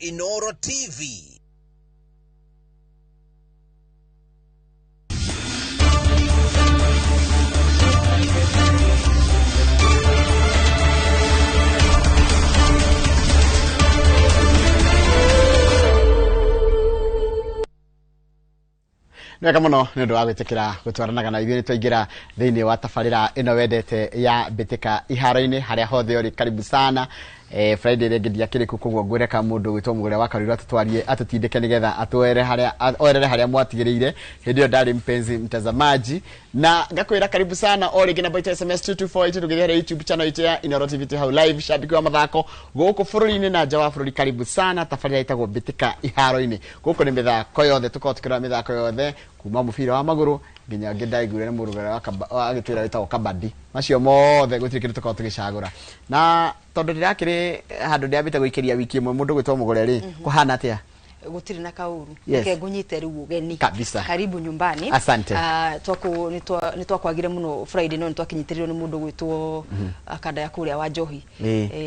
Inooro TV. Nega muno ni ndu wa gwitikira gutwaranaga na ithuĩ twaingira thiini wa tabarĩra ĩno wendete ya mbĩtĩka iharo-inĩ haria hothe uri. Karibu sana. Friday rĩngĩ ndiakĩrĩku koguo ngwĩreka mũndũ wĩtwo Mũgũre wa Karũirũ atũtwarie atũtindĩke nigetha atwerere haria mwatigĩrĩire hĩndĩ ĩyo ndarĩ mpenzi mtazamaji, na ngakwĩra karibu sana o rĩngĩ namba itũ SMS 224 tũgeria harĩa YouTube channel itũ ya Inooro TV hau live shabiki wa mathako gũkũ bũrũri-inĩ na nja wa bũrũri. Karibu sana. Tabarĩra ĩtagwo mbĩtĩka iharo-inĩ. Gũkũ nĩ mĩthako yothe tũkoragwo tũkĩrora mĩthako yothe kuma mũbira wa magũrũ nginya ngĩndaiguire nĩ Mũgũre wa gĩtwĩra wĩtagwo kabadi. Macio mothe gũtirĩ kĩndũ tũkoragwo tũgĩcagũra, na tondũ ndĩrakĩrĩ handũ ndĩambĩte gũikĩria wiki ĩmwe mũndũ gwĩtwo Mũgũre rĩ kũhana atĩa? Gutiri na kauru nigunyite riu ugeni kabisa. Karibu nyumbani. Asante. Nitwakwagire muno Friday no nitwakinyitirirwo ni mundu gwitwo akanda ya kuria wa Njohi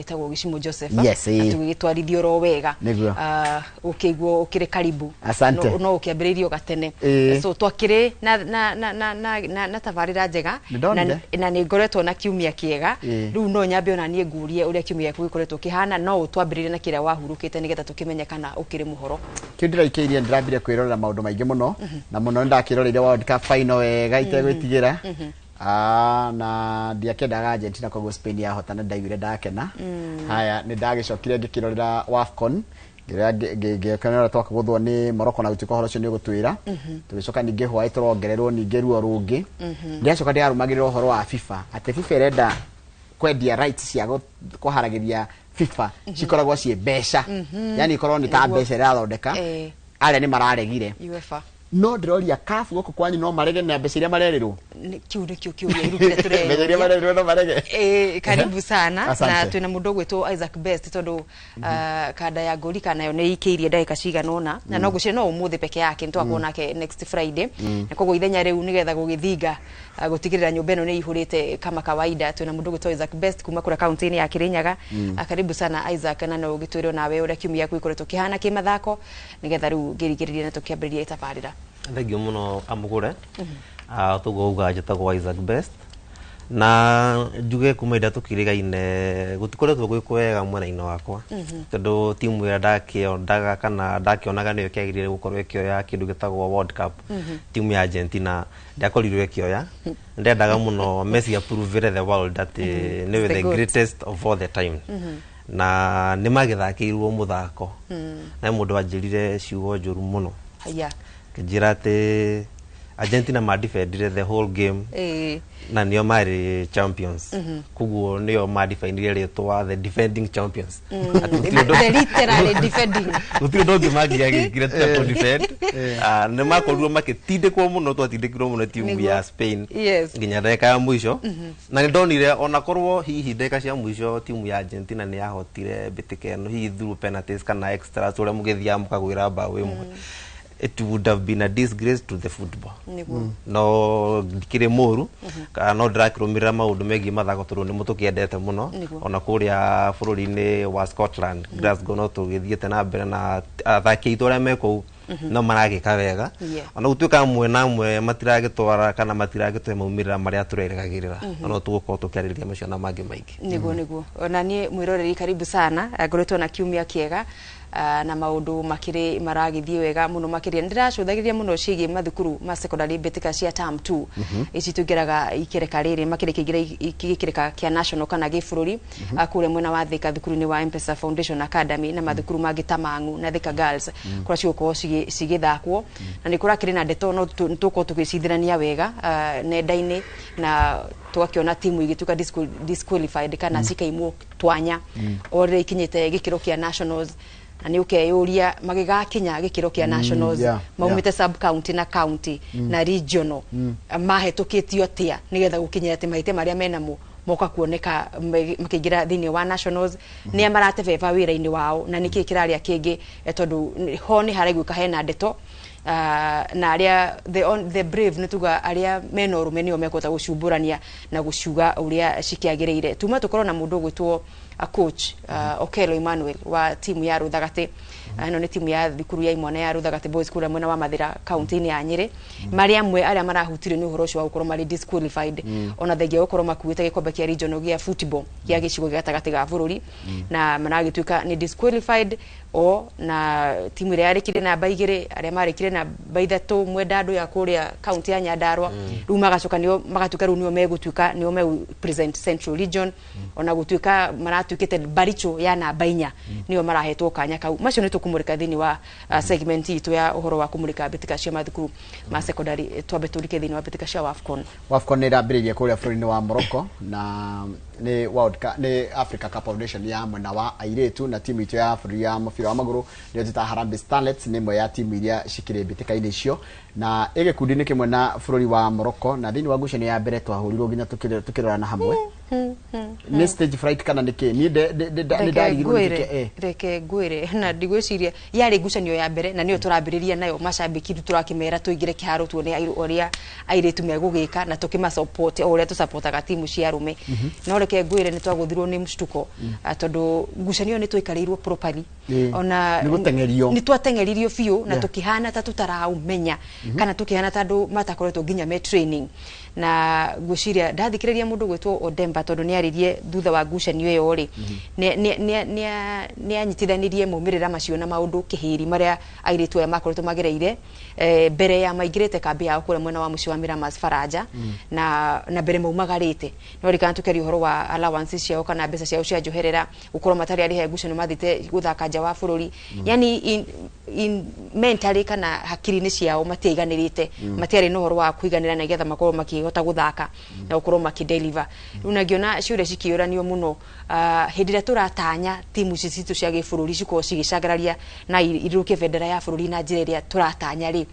tagwo Gicimo Joseph atugitwarithio ro wega ukigwo ukire karibu. Asante. No ukiambiririo gatene so twakire na tabarira njega na ni ngoretwo na kiumia kiega riu no nyambe ona nie ngurie uria kiumia gĩaku gikoretwo kihana no utwambirire na kiria wahurukite nigetha tukimenyekana ukire muhoro. Ndiraikĩirie ndirambire kwĩrorera maũndũ maingĩ mũno na mũno ndakĩroreire World Cup final wega itegwĩtigĩra na ndiakĩendaga Argentina koguo Spain yahotana ndaiguire ndakena. Haya nĩ ndagĩcokire ngĩkĩrorera WAFCON ngĩkenera twakagũthwo nĩ Morocco na gũtuĩka ũhoro ũcio nĩ ũgũtwĩra tũgĩcoka ningĩ hwaĩ tũrongererwo ningĩ ruo rũngĩ. Ndiacoka ndĩarũmagĩrĩra ũhoro wa FIFA atĩ FIFA ĩrenda kwendia rights cia kũharagĩria FIFA cikoragwo cie mbeca, yani ikorwo ni ta mbeca irathondeka arĩa nĩ mararegire UEFA. No ndiroria CAF gũkũ kwanyu no marege na mbeca iria marerĩrwo kiu irukire turere mbeca iria marerĩrwo no marege. Karibu sana. Na twina mundu gwitwo Isaac Best tondu kanda ya ngori kana yo nĩ ikĩirie ndagĩka cigana ũna na no gũcire no ũmũthĩ peke yake nitwakuona nake next Friday na koguo ithenya rĩu nigetha gũgĩthinga gutigirira nyumba ĩno nĩ ihurĩte kama kawaida. Twina mundu gwitwo Isaac Best kuma kura kaunti-inĩ ya Kirinyaga. Karibu sana Isaac, na no ũgĩtwĩrwo nawe ũrĩa kiumia gĩaku ikoretwo kĩhana kĩmathako nigetha rĩu ngĩrigĩrĩria na tũkĩambĩrĩria itabarĩra. Thengio muno Amũgũre. Tugo uga njĩtagwo Isaac Best na njuge kuma ida tukirigaine gutikoretwo gwĩ kwega mwena-inĩ wakwa tondu timu ya ndakĩondaga kana ndakĩonaga nĩyo kĩagĩrĩire gũkorwo ĩkĩoya kĩndũ gĩtagwo World Cup. Timu ya Argentina ndakorirwo ĩkĩoya. Ndendaga muno Messi approve the world that nĩwe the greatest of all the time na nĩ magĩthakĩirwo mũthako na mũndũ wanjĩrire ciugo njũru muno kĩnjĩra atĩ Argentina ma defended the whole game na nĩo marĩ champions koguo nĩo ma defended rĩtwa the defending champions literally defending gũtirĩ ndongi mangĩagĩkire to defend nĩ makorirwo makĩtindĩkwo mũno twatindĩkirwo mũno timu ya Spain nginya ndagĩka ya mũico na nĩ ndonire ona korwo hihi ndagĩka cia mũico timu ya Argentina nĩ yahotire mbĩtĩka ĩno hihi through penalties kana extras ũrĩa mũgĩthiaga mũkagwĩra mbaũ ĩmwe. It would have been a disgrace to the football. No ndikire moru no ndirakĩrũmĩrĩra maũndũ megiĩ mathako tondũ nĩ mũtũkĩendete mũno ona kũrĩa bũrũri-inĩ wa Scotland Glasgow no tũgĩthiĩte na mbere na athaki aitũ arĩa me kũu no maragĩka wega ona gũtuĩka amwe na amwe matiragĩtwara kana matiragĩtũhe maumĩrĩra marĩa tũrerĩgagĩrĩra no tũgũkorwo tũkĩarĩrĩria macio na mangĩ maingĩ. Nĩguo ona niĩ mwĩroreri karibu sana. Ngoretwo na kiumia kĩega na maundu makiri maragithie wega muno makiria ndiracũthagĩria muno ciĩgiĩ mathukuru ma secondary mbĩtĩka cia term 2 ici tũngeraga ikĩreka rĩrĩ makĩrĩkĩgira igĩkĩreka kĩa national kana gĩbũrũri kũrĩa mwena wa Thika thukuru-inĩ wa M-Pesa Foundation Academy na mathukuru mangĩ ta Mang'u na Thika Girls kũrĩa cigũkorwo cigĩthakwo na nĩ kũrakĩrĩ na ndeto no tũkorwo tũgĩcithirania wega nenda-inĩ na tũgakĩona timu igĩtuĩka disqualified kana cikaimwo twanya o rĩrĩa ikinyĩte gĩkĩro kĩa nationals na nĩ ukeyũria magĩgakinya gĩkĩro kĩa nationals maumĩte sub county na county na regional mahetũkĩtio atĩa nigetha gũkinyĩra atĩ mahĩtia marĩa menamo moka kuoneka makĩingĩra thĩinĩ wa nationals nĩ maratebeba wĩra-inĩ wao na nĩkĩ kĩrarĩa kĩngĩ tondũ ho nĩ haraiguĩka hena ndeto na aria the brave nituga aria meno rume nio mekota gucumbũrania na gucuga uria cikiagĩrĩire tuma tukorwo na mundu gwitwo coach Okelo Emmanuel wa timu ya Ruthagati no ni timu ya thukuru ya imwana ya Ruthagati Boys kura mwena wa Mathira county ya Nyeri mari amwe aria marahutire ni uhoro ucio wa gukorwo mari disqualified ona thengia gukorwo makuite gikombe kia regional gia football kia gicigo gatagati ga bururi na maragituika ni disqualified o na timu iria yarikire na baigire aria marikire na baithatu mwenda andu ya kuria county ya Nyandarua riu magacoka nio magatuika riu nio megutuika nio me present Central Region ona gutuika maratuikite Baricho ya na Bainya nio marahetwo kanya kau macio ni tukumurika thini wa segment itu ya uhoro wa kumurika bitika cia mathukuru ma secondary twabetulike thini wa bitika cia WAFCON ni rambiririe kuria bururi wa Morocco na ni World Cup ni Africa Cup of Nations ya mwena wa airetu na timu itu ya bururi ya mubira wa maguru ni jita Harambee Starlets ni mwe ya timu iria cikire bitika-ini icio na igikundi ni kimwe na bururi wa Morocco na thini wa ngucanio ya mbere twahurirwo nginya tukirorana hamwe ni stage fright kana niki ni reke ngwire na ndigwiciria yari ngucanio ya mbere na niyo turambiriria nayo macambiki turakimera tuigire kiharo tuone oria airetu megugika na tukima support oria tu supportaga timu cia rume no reke ngwire ni twaguthirwo ni mshtuko tondu ngucanio ni twikarirwo properly ona ni twatengeririo fiu na tukihana ta tutaraumenya kana tukihana tandu matakoretwo nginya me training na ngwiciria ndathikiriria mundu gwitwo Odemba tondu ni aririe thutha wa ngucanio iyo ri ni anyitithanirie mumirira macio na maundu kihiri maria airetu ya makoretwo magereire mbere ya maigirete kambi ya kura mwena wa muci wa Miramas Faraja na mbere maumagarite no rikana tukeri horo wa allowances ciao kana mbeca ciao cia njoherera ukorwo matari ari he ngucanio mathite guthaka nja wa bururi yani in mentally kana hakiri-ini ciao matiaiganirite matiari no horo wa kuiganira na getha makorwo makihota guthaka na ukorwo makideliver una ngiona ciure cikiuranio muno hindira turatanya timu citu cia gibururi ciko cigicagararia na iruke bendera ya bururi na njira iria turatanya ri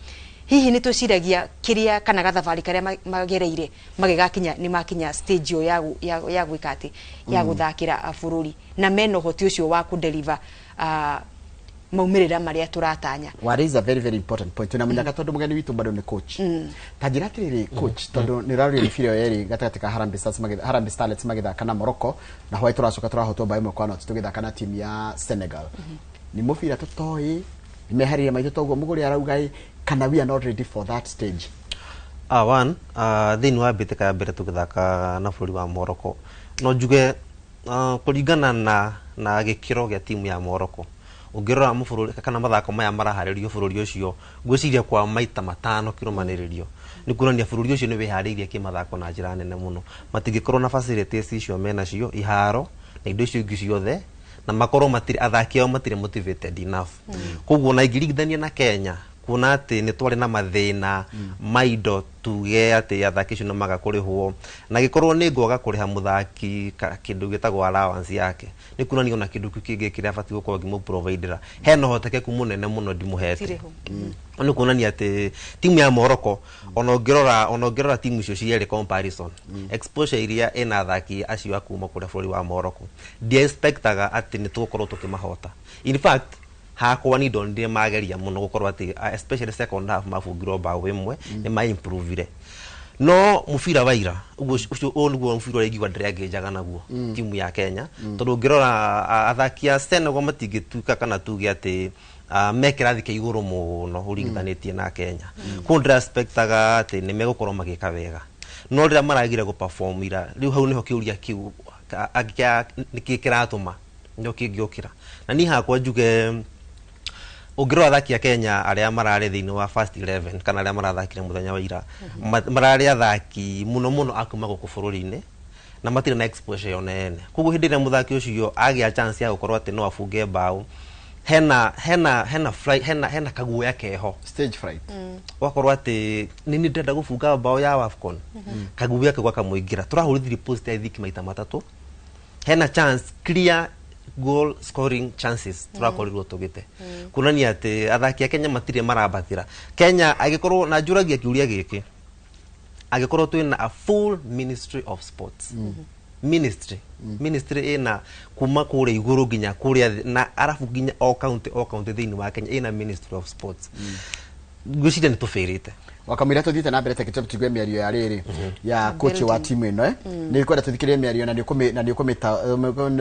hihi ni tuciragia kiria kana gathabari karia magereire magigakinya ni makinya stage ya gwikati ya guthakira bururi na meno hoti ucio wa kudeliver maumirira maria turatanya. What is a very very important point na mnyaka tondu mugeni witu bado ni coach tajira tiriri coach tondu ni rari rifiro yeri gatatika Harambee Starlets magithaka na Morocco na hwa turacoka turahotwo bae mwe kwana tugithaka na timu ya Senegal ni mufira tutoi meharire maitho toguo muguri arauga kana we are not ready for that stage. One thini wa bitika ya mbere tugithaka na bururi wa Morocco no njuge kuringana na gikiro gya timu ya Morocco ungirora mufururi kana mathako maya maraharirio bururi ucio ngwiciria kwa maita matano kirumaniririo ni kuronia bururi ucio ni wihariirie kimathako na njira nene muno matingikorwo na facilities icio mena cio iharo na indo icio ingi ciothe na makorwo matiri athaki ao matiri motivated enough koguo na ingirithania na Kenya kuna ati ni twari na mathina maido tuge ati athaki cio no magakurihwo na gikorwo ni ngoga kuriha muthaki kindu gitagwo allowance yake ni kuna ni ona kindu kingi kiria fati gukorwo gimu provider heno hotekeku munene muno ndimuhete ni kuna ni ati timu ya Morocco onogirora timu icio ciere comparison exposure iria ina athaki acio akuma kuria bururi wa Morocco di expectaga ati ni tukorwo tukimahota in fact hakwa ni ndonire mageria muno gukorwo ati especially second half mabungirwo bao imwe ni ma improve no mufira waira ucio oniguo mufira uri giwa ndrege njaga naguo timu ya Kenya tondu ngirora athaki a Senegal matingituka kana tuge ati mekirathi ke iguru muno uringithanitie na Kenya ku respectaga ati ni megukorwo magika wega no rira maragire go perform ira riu hau niho kiuria kiu agia nikikiratuma ndio kingiokira na ni hakwa njuge ungirwa athaki a Kenya aria marare thini wa first 11 kana aria marathakire muthenya wa ira marare athaki muno akuma guku bururi-ini na matire na exposure yonene koguo hindi ria muthaki ucio agia chance ya gukorwo ati no afunge bao hena kaguoya keho stage fright wakorwo ati nini ndenda gufunga bao ya WAFCON kaguoya kegwa kamuingira turahurithiri post ya thiki maita matatu hena chance clear goal scoring chances turakorirwo tugite kuna ni ati athaki a Kenya matire marabathira Kenya agikorwo na njuragia kiuria giki agikorwo twina a full ministry of sports ministry ina kuma kure iguru ginya kure na arafu ginya o county thini wa Kenya ina ministry of sports Ngwiciria nĩ tũbĩrĩte. Wakamwira tuthite na mbere tekete tutigwe mĩario ya rĩrĩ ya coach wa timu ĩno nĩ kwenda tuthikirie mĩario na nĩ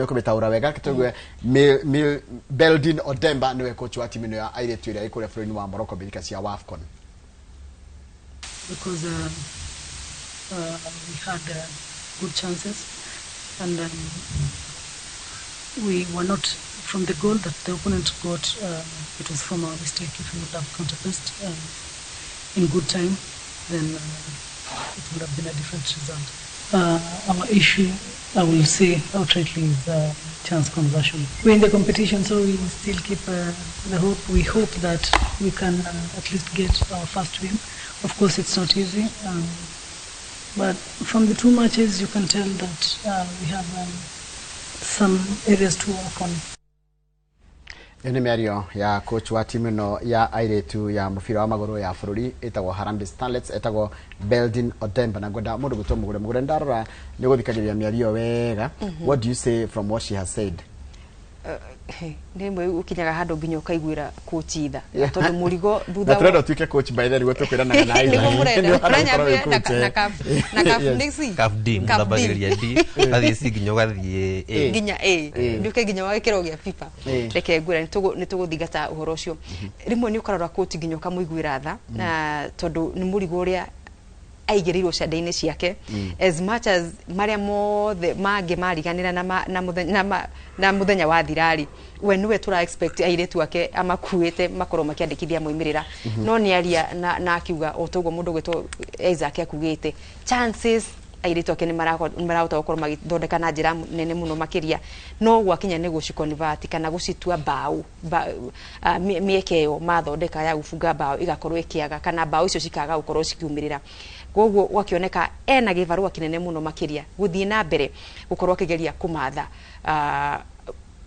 ũkũmĩtaũra wega tugwe Beldin Odemba nĩwe coach wa timu ĩno ya airĩtu ĩrĩa ĩkũrĩa bũrũri-inĩ wa Morocco mbĩtĩka cia WAFCON. Because we had good chances and we were not from the goal that the opponent got. It was from our mistake. If we would have counterpressed in good time, then it would have been a different result. Our issue, I will say outrightly, is chance conversion. We're in the competition, so we still keep the hope. We hope that we can at least get our first win. Of course, it's not easy, but from the 2 matches, you can tell that we have some areas to work on. Ene mĩario ya coach wa timu ĩno ya airĩtu ya mũbira wa magũrũ ya bũrũri ĩtagwo Harambee Starlets, ĩtagwo Beldin Odemba, na ngwenda mũndũ gwĩtwo mũgũre ndarora nĩ gũthikagĩrĩria mĩario wega. What do you say from what she has said? Nemwe ukinyaga handu nginya ukaiguira coach itha tondu murigo thutha wa tuike coach by the way gutũkwĩrana na Aiza na Caf D muthabagĩrĩria D gathie nginya gathie nginya nduke nginya wagĩkĩro gĩa FIFA reke ngwĩra nĩ tũgũthingata ũhoro ũcio. Rimwe nĩ ũkarora coach nginya ũkamũiguĩra tha na tondu nĩ mũrigo ũrĩa aigerirwo ciande-inĩ ciake as much as maria mothe mange mariganira na muthenya wa thirari we niwe tura expect airetu ake amakuite makorwo makiandikithia moimirira no ni aria na akiuga otogo mundu gwetwo Isaac akugite chances airetu ake ni marahota gukorwo magithondeka na njira nene muno makiria no gwakinya ni guciconvert kana gucitua bao mieke yo mathondeka ya gufunga bao igakorwo ikiaga kana bao icio cikaga gukorwo cikiumirira gwoguo wakioneka ena givarua kinene muno makiria guthie na mbere gukorwo akigeria kumatha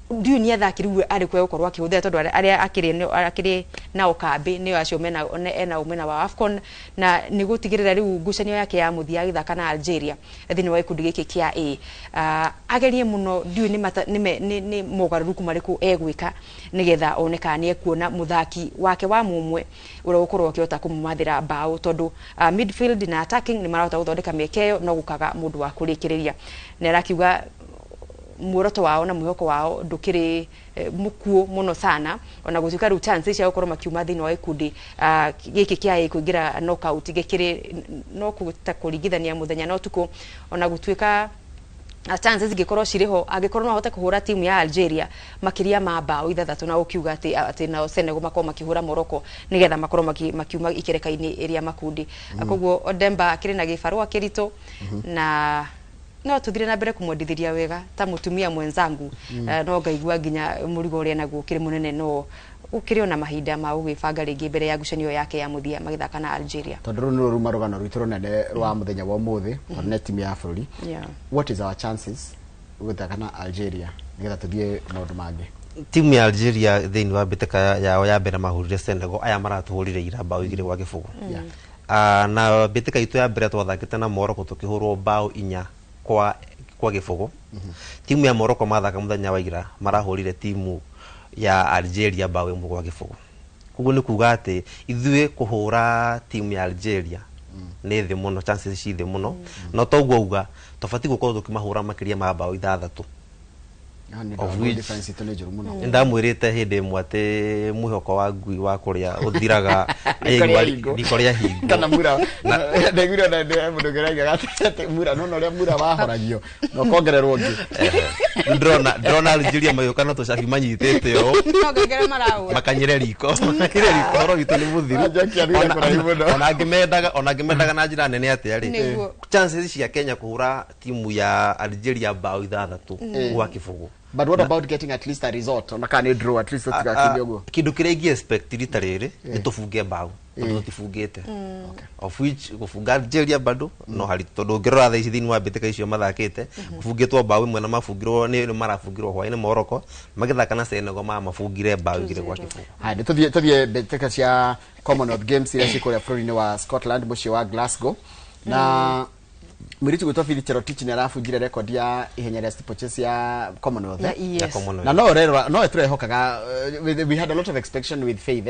ndiyo ni athakiriwe ari kwa gukorwo akihuthira tondu aria akiri na ukambi ni acio mena umena wa AFCON na ni gutigirira riu ngucanio yake ya muthia githaka na Algeria thini wa ikundi giki kia A agerie muno ndiyo ni mugaruruku mariku egwika nigetha oneka ni ekuona muthaki wake wa mumwe ura gukorwo akiota kumumathira bao tondu midfield na attacking ni marahota guthondeka miekeyo no gukaga mundu wa kurikiriria na rakiuga muoroto wao na mwihoko wao ndukiri mukuo muno sana ona gutuika ru chance cia gukorwo makiuma thini wa ikundi giki kia kuingira knockout gikiri no kuringithania muthenya no tuko ona gutuika chances zigikorwo ciriho agikorwo no ahote kuhura timu ya Algeria makiria ma bao ithathatu na ukiuga ati na Senegal makorwo makihura Morocco nigetha makorwo makiuma ikereka-ini iria makundi koguo Odemba akiri na gibarua kirito na no tuthire na mbere kumwendithiria wega ta mutumia mwenzangu no ngaigua nginya murigo uria naguo kiri munene no ukiri na mahinda ma ugibanga ringi mbere ya ngucanio yake ya muthia magithaka na Algeria tondu no rumarugano rwitu runene rwa muthenya wa umuthi na timu ya bũrũri. What is our chances gũthaka na Algeria nigetha tuthie maundu mangi? Timu ya Algeria thĩinĩ wa mbĩtĩka yao ya mbere mahurire Senegal aya maratuhurire ira bao 2 gwa kĩbũgũ na mbĩtĩka itu ya mbere twathakĩte na Morocco tukihurwo bao 4 kwa gĩbũgũ. Timu ya Morocco mathaka muthenya wa ira marahurire timu ya Algeria bao 1 kwa gĩbũgũ. Koguo ni kuga ati ithuĩ kuhura timu ya Algeria ni thĩ muno, chances ci thĩ muno no toguo uga tofati gukorwo tukimahura makiria ma bao 6 of which difference ito ni juru muno. Ndamwirite hindi imwe ati mwihoko wa ngui wa kuria uthiraga rikoria hingo kana mura ndegwira na mundu geraiga gatete mura no ria mura wahoragio no kongererwo ngi drona Algeria mayuka no tucabi manyitite yo ngegere marawe makanyire riko ro gitu ni muthiru ona ngimendaga na njira nene ati ari chances cia Kenya kuhura timu ya Algeria bao 6 gwa kĩbũgũ. But what about getting at least a result? On a draw at least kindu kiria ingi expect rita riri ni tufunge bao tondu tifungite of which gufunga Algeria bado no hari tondu ngirora tha ici thini wa mbĩtĩka icio mathakite gufungitwo bao 1 na mafungirwo ni marafungirwo hwaini Morocco magithaka na Senegal mafungire bao 2 gwa kĩbũgũ. Hai tuthie mbĩtĩka cia Commonwealth Games iria cikuria bũrũri-inĩ wa Scotland muciĩ wa Glasgow na Mwiritu gwitwa Philip Cherotich ni arabunjire record ya ihenya rĩa steeplechase ya Commonwealth. No rero no turehokaga we had a lot of expectation with Faith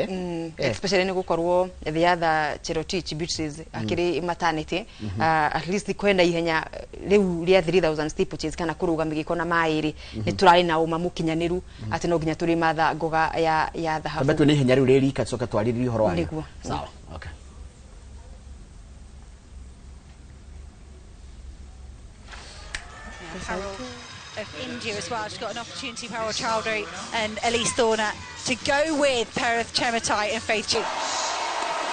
especially ni gukorwo the other Cherotich Beatrice akiri maternity at least kwenda ihenya riu ria 3000 steeplechase kana kuruga migiko na mairi ni turari na uma mukinyaniru ati no ginya turi matha ngoga ya dhahabu. Tabetu ni ihenya riu rika coka twariri horo wayo. Sawa. Okay. Carol of India as well. She's got an opportunity, Carol Chowdhury and Elise Thorner, to go with Perth Chematai and Faith Chu.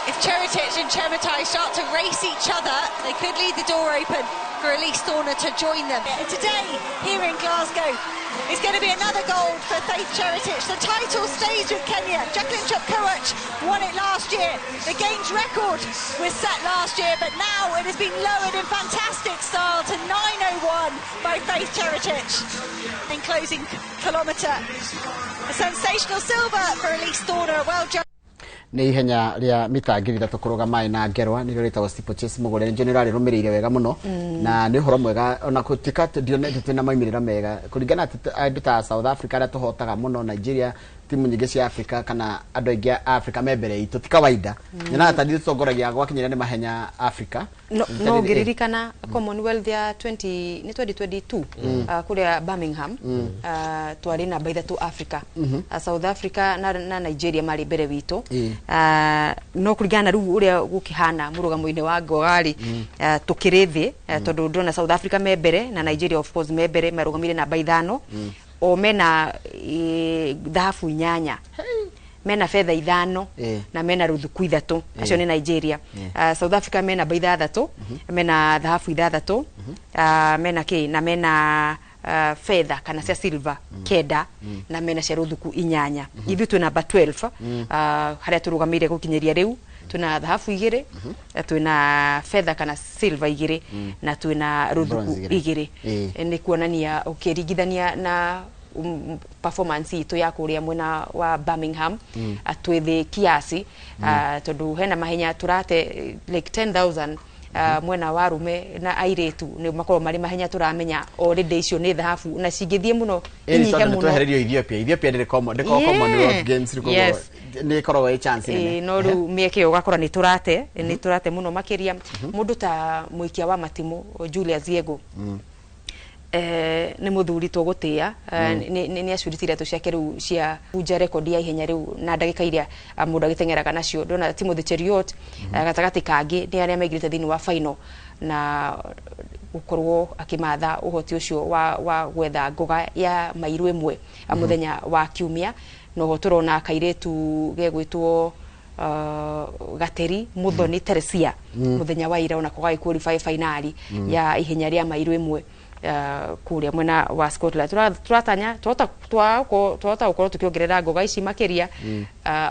If Cherotich and Chematai start to race each other, they could leave the door open for Elise Thorner to join them. And today, here in Glasgow, it's going to be another gold for Faith Cherotich. The title stays with Kenya. Jacqueline Chepkoech won it last year. The Games record was set last year, but now it has been lowered in fantastic style to 9:01 by Faith Cherotich. In closing kilometre, a sensational silver for Elise Thorner. Well done. Ni ihenya ria mita 300 kuruga mai na ngerwa ni rita wa steeplechase mugore nje ni rari rumirire wega muno na ni horo mwega ona kutika ndionete twina maimirira mega kuringana andu ta South Africa ra tuhotaga muno Nigeria timu nyingi cia Africa kana andu aingi Africa membere itu ti kawaida nyina atadi tutongoragia gwakinyira ni mahenya Africa no ngiririkana Commonwealth ya 2022 kuria Birmingham twari na baitha tu Africa South Africa na Nigeria mari mbere witu no kurigana riu uria gukihana murugamo-ini wa ngogari tukirithi tondu ndona South Africa membere na Nigeria of course membere marugamire na baithano o mena dhahabu 8 mena fedha 5 na mena ruthuku 3 acio ni Nigeria South Africa mena baitha 3 mena dhahabu 3 mena na mena fedha kana cia silver keda na mena cia ruthuku 8 ithu tuna number 12 haria turugamire gukinyeria riu tuna dhahabu 2 tuna fedha kana silver 2 na tuna ruthuku 2 ni kuonania ukiringithania na performance ito ya kuria mwena wa Birmingham atwithi kiasi tondu hena mahenya turate like 10,000 mwena wa rume na airetu ni makorwo mari mahenya turamenya already icio ni dhahabu na cingithie muno inyihe muno twehererio Ethiopia ni Commonwealth Games ni korwo e chance ni no ru mieke ugakora ni turate muno makiria mundu ta muikia wa matimu Julius Yego ni muthuri tugutia ni acuritiria tu ciake riu cia bunja record ya ihenya riu na ndagika iria mundu agitengeraga nacio ndona Timothy Cheruiyot gatagati kangi ni aria maigirite thini wa final na gukorwo akimatha uhoti ucio wa gwetha ngoga ya mairu imwe muthenya wa kiumia no turona kairetu gegwitwo Gateri Muthoni Teresia muthenya wa ira ona kwa qualify finali ya ihenya ria mairu imwe kuria mwena wa Scotland turatanya twata ukorwo tukiongerera ngoga ici makiria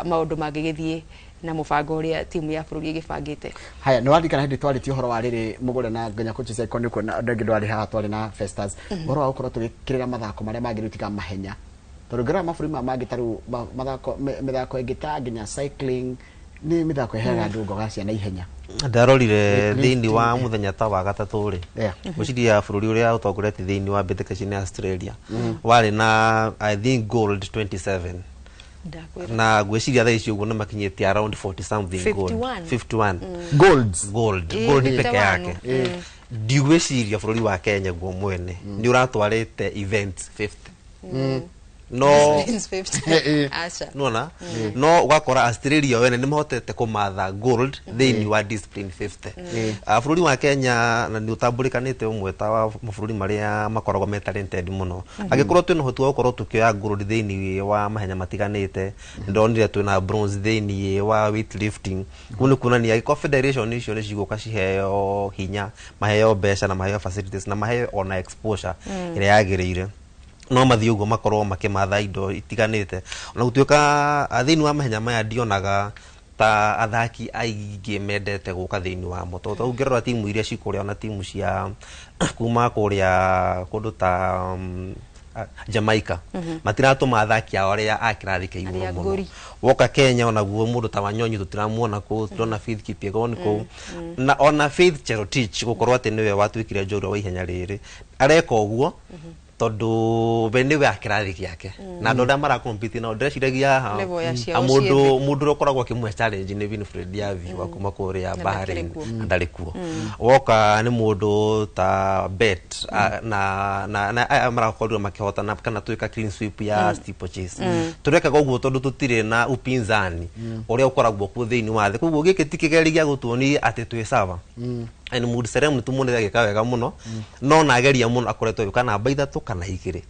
maundu mangigithie na mubango uria timu ya bururi igibangite. Haya no wandikana hindi twariti uhoro wa riri mugure na nganya coaches icon ko na ndangi ndwari haha twari na Festas uhoro wa ukorwo tugikirira mathako maria magirutika mahenya turugera maburi mangi taru mathako mithako ingita nginya cycling ni mithako iheaga andu ngoga cia na ihenya ndarorire thini wa muthenya ta wa gatatu ri guciria bururi uria utongoretie thini wa mbĩtĩka cia Australia wari na I think gold 27 na gwiciria thaa icio uguo namakinyĩtie around 40 something 51 gold peke yake ndigwiciria bururi wa Kenya guo mwene ni uratwarite events 50 no nona no ugakora Australia wene ni mahotete kumatha gold thini wa discipline 50 bururi wa Kenya na ni utambulikanite umwe ta wa bururi maria makoragwo me talented muno agikorwo twina hotu gukorwo tukioya gold thini wa mahenya matiganite ndonire twina bronze thini wa weightlifting kunu kunania confederation icio ni ciguka ciheo hinya maheo mbeca na maheo facilities na maheo ona exposure ire yagirire no mathi ugo makorwo makimatha indo itiganite ona gutuika thini wa mahenya maya ndionaga ta athaki aingi mendete guka thini wa moto to ungerora timu iria cikuria ona timu cia kuma kuria kundu ta Jamaica matiratuma athaki ao aria akirathi ke iguru muno woka Kenya onaguo mundu ta Wanyonyi tutiramuona ku turona Faith Kipyegon ku na ona Faith Cherotich gukorwo ati niwe watwikire njorua wa ihenya riri areka uguo tondu bende akirathi giake na andu aria mara compete na ndreciragia mundu ukoragwo akimwe challenge ni Winfred Yavi wa kuma kuria Bahrain ndari kuo woka ni mundu ta bet na mara korio makihotana kana twika clean sweep ya steeplechase tureka uguo tondu tutire na upinzani uria ukoragwo ku thiini wa thi kuguo giki tikigerigia gutuoni ati twi sava and mood serem tumunde gika wega muno no nageria muno akoretwo kana baithatu kana igiri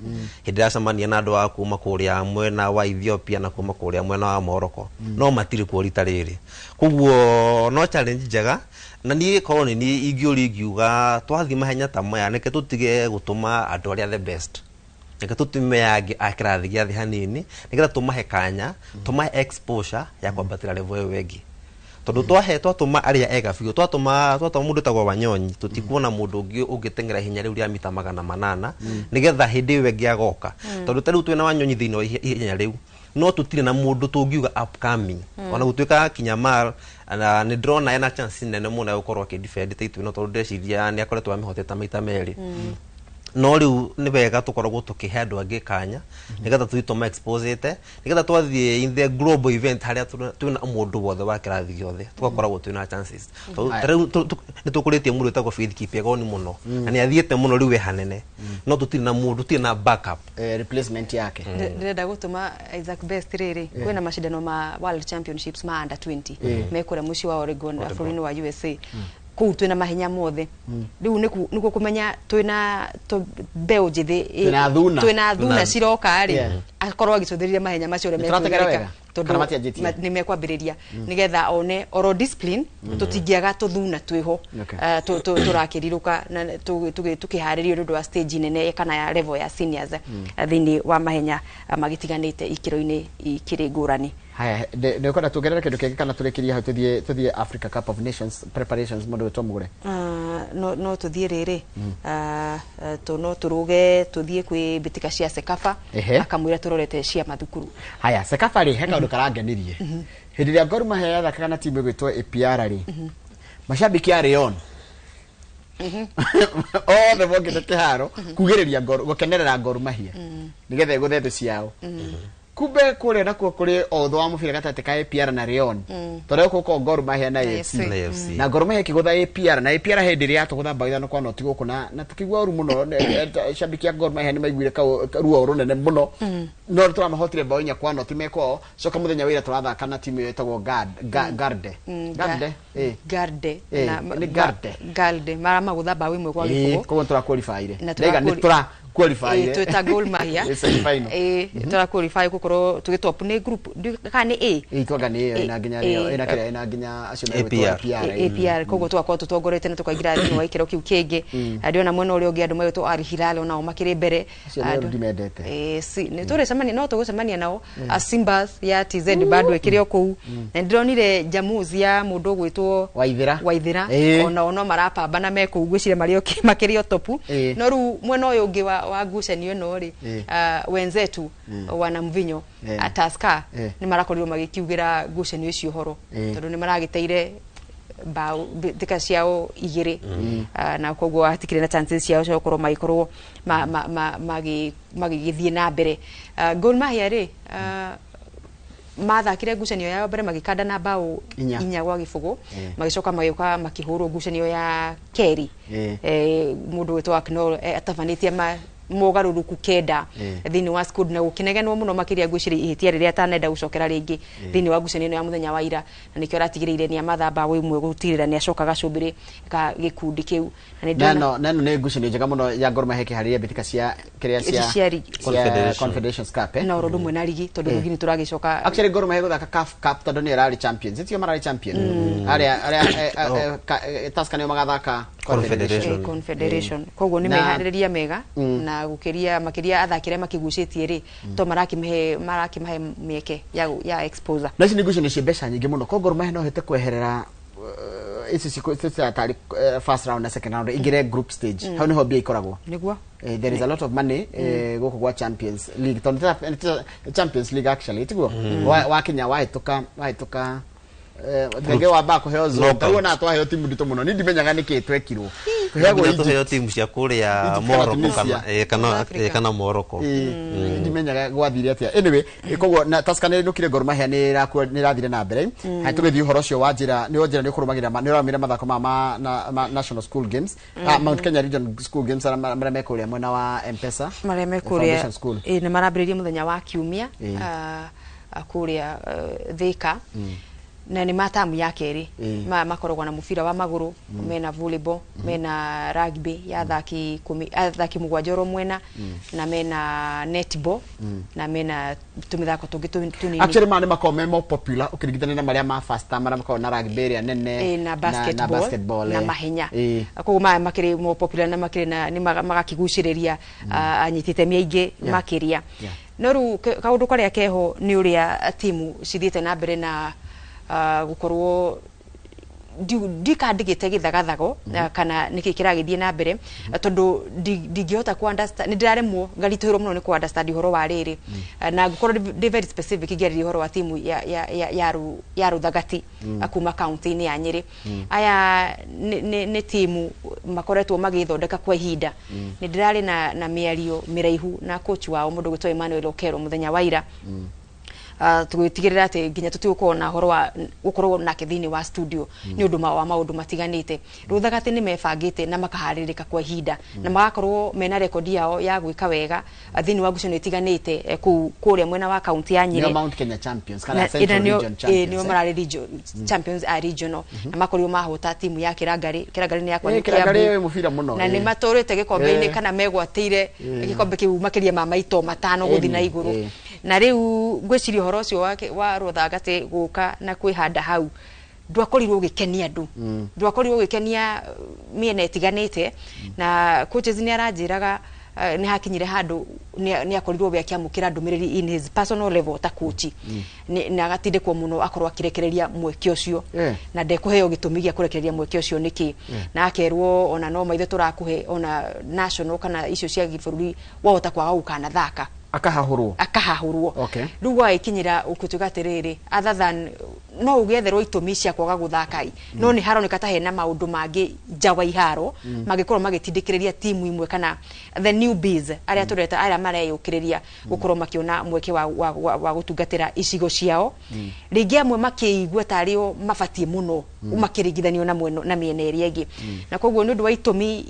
hindira samania na andu akuma kuria mwena wa Ethiopia na kuma kuria mwena wa Morocco no matiri ku rita riri kuguo no challenge njega na ni koloni ni igiuri giuga twathi mahenya ta maya neke tutige gutuma andu aria the best neke tutume yage akirathi gia thi hanini nike tumahe kanya tumahe exposure ya kwambatira level yo wengi tondu twatuma aria ega biu twatuma mundu tagwa Wanyonyi tutikuona mundu ungi ungitengera hinya riu ria mita 800 nigetha hindi wengi agoka tondu tariu twina Wanyonyi thini wa hinya riu no tutire na mundu tungiuga upcoming ona gutwika Kinyamal na ni drone ena chance nene muno gukorwo ki defend taitu no tondu ndeciria ni akoretwo amihoteta maita meri no riu ni wega tukoragwo tukihe andu angi kanya nigetha twituma exposete nigetha twathie in the global event haria twina mundu wothe wa kirathi giothe tugakoragwo twina chances ni tukuritie mundu etagwo Faith Kipyegon muno na ni athiete muno riu we hanene no tutire na mundu tutire na backup replacement yake ndirenda gutuma Isaac Best riri kwina mashindano ma World Championships ma under 20 mekura muci wa Oregon bũrũri wa USA ku twina mahenya mothe riu niko kumenya twina mbeu njithi twina thuna ciroka ri akorwo agicuthiria mahenya macio re mekugereka tondu ni mekwambiriria nigetha one oro discipline tutingiaga tuthuna twiho turakiriruka na tukiharirio ndu wa stage nene kana ya level ya seniors thini wa mahenya magitiganite ikiro-ini ikiri ngurani. Haya ndio kwenda tugerera kindu kingi kana turekiria hau tuthie Africa Cup of Nations preparations mundu tomugure no tuthie riri no turuge tuthie kwi bitika cia Sekafa akamwira turorete cia mathukuru. Haya Sekafa ri heka ndu karangenirie hindi ria Gor Mahia thakaga na timu gwitwo APR ri mashabiki ya Rayon the boge tekeharo kugiriria Gor gukenerera Gor Mahia nigethe guthethe ciao kube kule na kule odho wa mufira gatate ka APR na Rayon tore ko Gor Mahia na AFC na Gor Mahia kigutha APR na APR hindi ria tukutha baitha no kwa no tigo kuna na tukigwa ru muno shabiki ya Gor Mahia ni maiguire ka ruo runene muno no turamahotire bainya kwa no timeko coka muthenya wira turathaka na timu yetagwo Garde mara magutha bawe imwe kwa gifugo ko tura qualify ndega ni tura qualify tweta Gor Mahia tura qualify kukorwo tugitop ni group kana A itwaga ni ina nginya ina nginya acio na APR kogo twakwa tutongorete na tukagira thini wa ikero kiu kingi ndio na mwena uri ungi andu mayo Al Hilal ona makiri mbere andu ndimendete ni tore samani no tugucemania nao Simbas ya TZ bado ikirio kuu na ndironire Jamuz ya mundu gwitwo Waithira ona marapamba na meko ugwicire mario makirio topu no ru mwena uyu ungi wa ngucanio no ri wenzetu wana mvinyo Ataska ni marakorirwo magikiugira ngucanio icio horo tondu ni maragiteire bao thika ciao igiri na koguo hatikire na chances ciao cia gukorwo magikorwo magigithie na mbere Gor Mahia ri mathakire ngucanio ya mbere magikanda na bao inya gwa gifugo magicoka magioka makihurwo ngucanio ya Keri mundu wetwa Knol atavanitie mogaruruku kenda thini wa squad na gukinegenwo muno makiria gwiciri ihitia riria tanenda gucokera ringi thini wa ngucanio ya muthenya wa ira na nikio ratigiriire ni amathamba we imwe gutirira ni acokaga cumbiri ka gikundi kiu nano ni ngucanio njega muno ya Gor Mahia kiharia bitika cia kiria cia Confederations Cup na orodo mwe na ligi tondu ligi ni turagicoka actually Gor Mahia guthaka CAF Cup tondu ni rally champions itio marali champion aria Tusker magathaka Confederation koguo ni mehariria mega na gukiria makiria athakire makigucitie ri to marakimahe mieke ya exposure na ici ni ngucanio cia mbeca nyingi muno ko Gor Mahia no hete kweherera ici ciko tari first round na second round ingire group stage how niho bia ikoragwo niguo there is a lot of money goko kwa Champions League tonta Champions League actually tiguo wa Kenya wahituka thenge wa bako heo zo taruona twaheo timu ndito muno ni ndimenyaga niki twekirwo tuhego tuheo timu cia kuria Morocco kana Morocco ndimenyaga gwathire atia anyway koguo na Tusker nukire Gor Mahia ni rathire na mbere hatugethi uhoro cio wa njira ni onjira ni kurumagira ni ramire mathako ma National School Games Mount Kenya Region School Games maria mekuria mwena wa M-Pesa maria mekuria ni marambiririe muthenya wa kiumia kuria Thika na ni matamu ya keri makoragwo na mubira wa maguru mena volleyball mena rugby ya thaki 7 mwena na mena netball na mena tumithako tungi tunini actually mane makome mo popular ukirigithania na maria ma faster maria makao na rugby ya nene na basketball na mahenya koguo makiri mo popular na makiri na ni magakiguciriria anyitite miaingi makiria no ru kaundu karia keho ni uria timu cithiite na mbere na gukorwo ndikandigite githagathago kana niki kiragithie na mbere tondu ndingihota ku understand ni ndiraremwo ngarituhirwo muno ni ku understand horo wa riri na gukorwo very specific igeriri horo wa timu ya Ruthagati akuma county ni ya Nyeri aya ni timu makoretwo magithondeka kwa ihinda ni ndirari na miario miraihu na coach wao mundu gwitwa Emmanuel Okero muthenya wa ira tugitigirira ati nginya tutigukorwo na horo wa gukorwo na kithini wa studio ni undu wa maundu matiganite Ruthagati ni mebangite na makaharirika kwa ihinda na magakorwo mena rekodi yao ya gwika wega thini wa ngucanio itiganite kuria mwena wa county ya Nyeri Mount Kenya Champions kana Central Region Champions ni marari region champions a regional na makorio mahota timu ya Kirangari ni yakwa ni Kirangari mubira muno na ni matorete gikombe-ini kana megwateire gikombe kiu makiria ma maito 5 guthi na iguru na riu ngwiciria horo cio wa Ruthagati guka na kwihanda hau ndwakorirwo gikenia andu ndwakorirwo gikenia miena itiganite na coaches ni aranjiraga ni hakinyire handu ni akorirwo we akiamukira ndumiriri in his personal level ta coach ni agatindikwo muno akorwo akirekereria mweke ucio na ndekuheo gitumi gia kurekereria mweke ucio niki na akerwo ona no maithe turakuhe ona national kana icio cia gibũrũri wahota kwaga gukana thaka akahahurwo okay riu wa ikinyira ukutuga atiriri other than no ugetherwo itumi cia kwaga guthakai no ni haroneka ta hena maundu mangi njawa iharo magikorwo magitindikiriria timu imwe kana the new biz aria tureta aria mareyukiriria gukorwo makiona mweke wa gutungatira icigo ciao ringi amwe makiigua tario mabatie muno makiringithanio na mweno na miena iria ingi na koguo ni undu wa itumi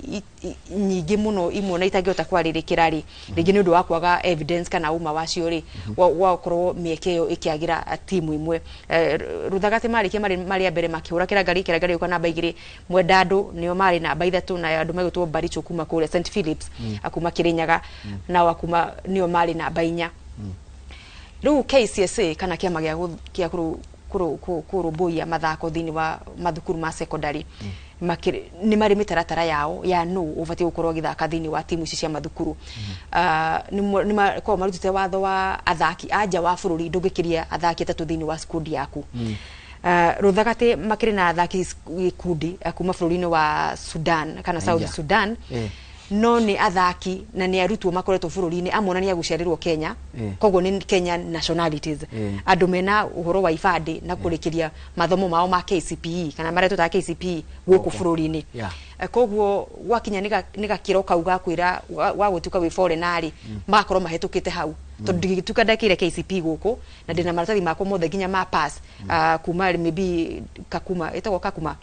nyingi muno imwe na itangihota kwaririkira ringi ni undu wa kwaga evidence kana uma wacio ri wakorwo mieke yo ikiagira timu imwe Ruthagati marikia mari mbere makiura Kirangari uko namba 2 Mwendandu nio mari namba 3 na andu megutwo Baricho kuma kule St Philips akuma Kirinyaga na wakuma nio mari namba 4 riu KCSA kana kiama gia kurubuia mathako thini wa mathukuru ma secondary ni mari mitaratara yao ya no ubatie gukorwo githaka thini wa timu ici cia mathukuru ni ko marutite watho wa athaki anja wa bururi ndungikiria athaki atatu thini wa skudi yaku Ruthagati makiri na athaki gikundi kuma bururi-ini wa Sudan kana South Sudan no ni athaki na ni arutwo makoretwo bururi-ini amwe ni aguciarirwo Kenya koguo ni Kenya nationalities andu mena uhoro wa ibande na kurikiria mathomo mao ma KCPE kana mareto ta KCPE guku bururi-ini koguo gwakinya ni gakiro kau gakwira wa gutuka wi foreigner magakorwo mahetukite hau tondu ngituka ndakire KCPE guku na ndina maratathi mako mothe nginya ma pass kuma maybe kakuma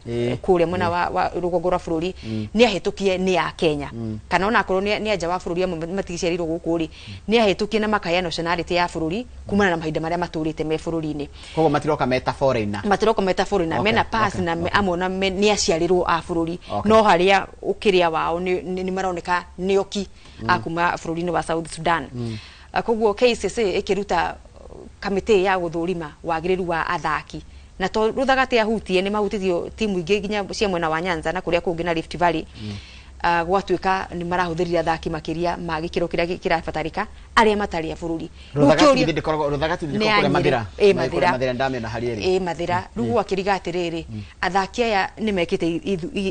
kuria mwena wa rugongo rwa bururi ni ahetukie ni ya Kenya kana ona akorwo ni anja wa bururi matigiciarirwo guku ri ni ahetukie na makaya nationality ya bururi kumana na mahinda maria maturite me bururi-ini koguo matiroka meta foreigner mena pass na amona ni aciarirwo a bururi no haria ukiria wao ni maroneka nioki akuma bururi-ini wa South Sudan koguo KCSA ikiruta kamiti ya guthurima wagiriru wa athaki na to Ruthagati ahutie ni mahutithio timu ingi nginya cia mwena wa Nyanza na kuria kungi na Rift Valley gwatuika ni marahuthirira thaki makiria ma gikiro kiria kirabatarika aria matari a bururi Mathira ndame na harieri Mathira rugu akiriga atiriri athaki aya ni mekite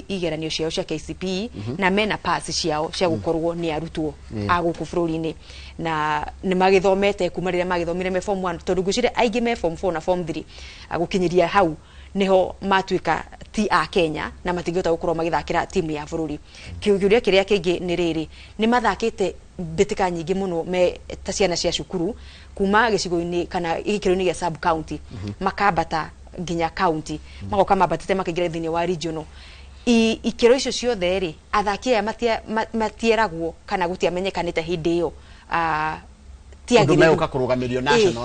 igeranio ciao cia KCPE na mena pass ciao cia gukorwo ni arutwo a guku bururi-ini na ni magithomete kuma riria magithomire me form 1 tondu ngucire aingi me form 4 na form 3 agukinyiria hau niho matuika ti a Kenya na matingihota gukorwo magithakira timu ya bururi kiuria kiria kingi ni riri ni mathakite bitika nyingi muno me ta ciana cia cukuru kuma gicigo-ini kana igikiro-ini gia sub county makabata nginya county magoka mabatite makingira thini wa regional ikiro icio ciothe ri athaki aya matieragwo kana gutiamenyekanite hindi iyo